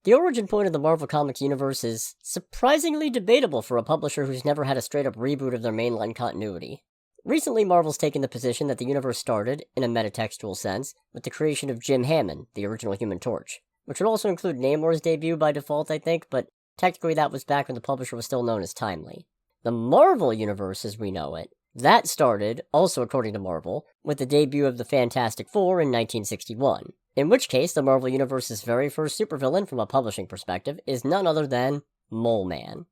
The origin point of the Marvel Comics universe is surprisingly debatable for a publisher who's never had a straight-up reboot of their mainline continuity. Recently, Marvel's taken the position that the universe started, in a metatextual sense, with the creation of Jim Hammond, the original Human Torch, which would also include Namor's debut by default, I think, but technically that was back when the publisher was still known as Timely. The Marvel universe as we know it, that started, also according to Marvel, with the debut of the Fantastic Four in 1961. In which case, the Marvel Universe's very first supervillain from a publishing perspective is none other than Mole Man.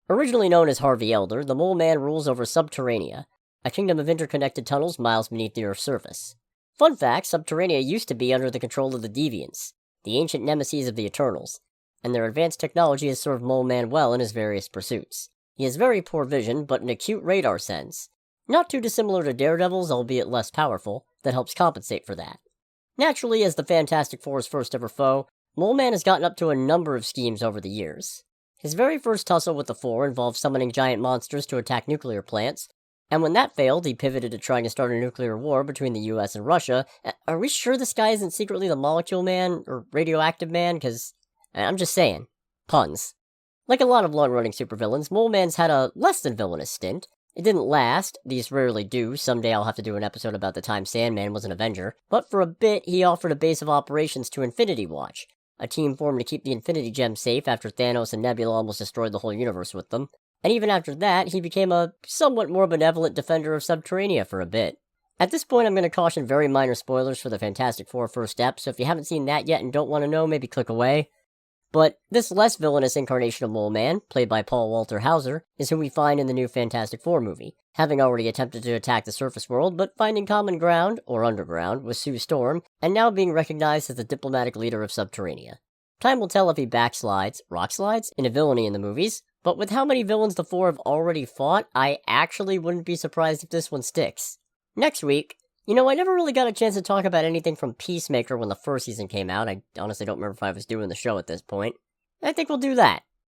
Originally known as Harvey Elder, the Mole Man rules over Subterranea, a kingdom of interconnected tunnels miles beneath the Earth's surface. Fun fact, Subterranea used to be under the control of the Deviants, the ancient nemesis of the Eternals, and their advanced technology has served Mole Man well in his various pursuits. He has very poor vision, but an acute radar sense, not too dissimilar to Daredevil's, albeit less powerful, that helps compensate for that. Naturally, as the Fantastic Four's first ever foe, Mole Man has gotten up to a number of schemes over the years. His very first tussle with the Four involved summoning giant monsters to attack nuclear plants, and when that failed, he pivoted to trying to start a nuclear war between the US and Russia. Are we sure this guy isn't secretly the Molecule Man, or Radioactive Man? Because, I'm just saying. Puns. Like a lot of long-running supervillains, Mole Man's had a less than villainous stint. It didn't last, these rarely do, someday I'll have to do an episode about the time Sandman was an Avenger, but for a bit he offered a base of operations to Infinity Watch, a team formed to keep the Infinity Gems safe after Thanos and Nebula almost destroyed the whole universe with them, and even after that he became a somewhat more benevolent defender of Subterranea for a bit. At this point I'm going to caution very minor spoilers for the Fantastic Four first step, so if you haven't seen that yet and don't want to know, maybe click away. But this less villainous incarnation of Mole Man, played by Paul Walter Hauser, is who we find in the new Fantastic Four movie, having already attempted to attack the surface world, but finding common ground, or underground, with Sue Storm, and now being recognized as the diplomatic leader of Subterranea. Time will tell if he backslides, rockslides, into villainy in the movies, but with how many villains the Four have already fought, I actually wouldn't be surprised if this one sticks. Next week, I never really got a chance to talk about anything from Peacemaker when the first season came out. I honestly don't remember if I was doing the show at this point. I think we'll do that.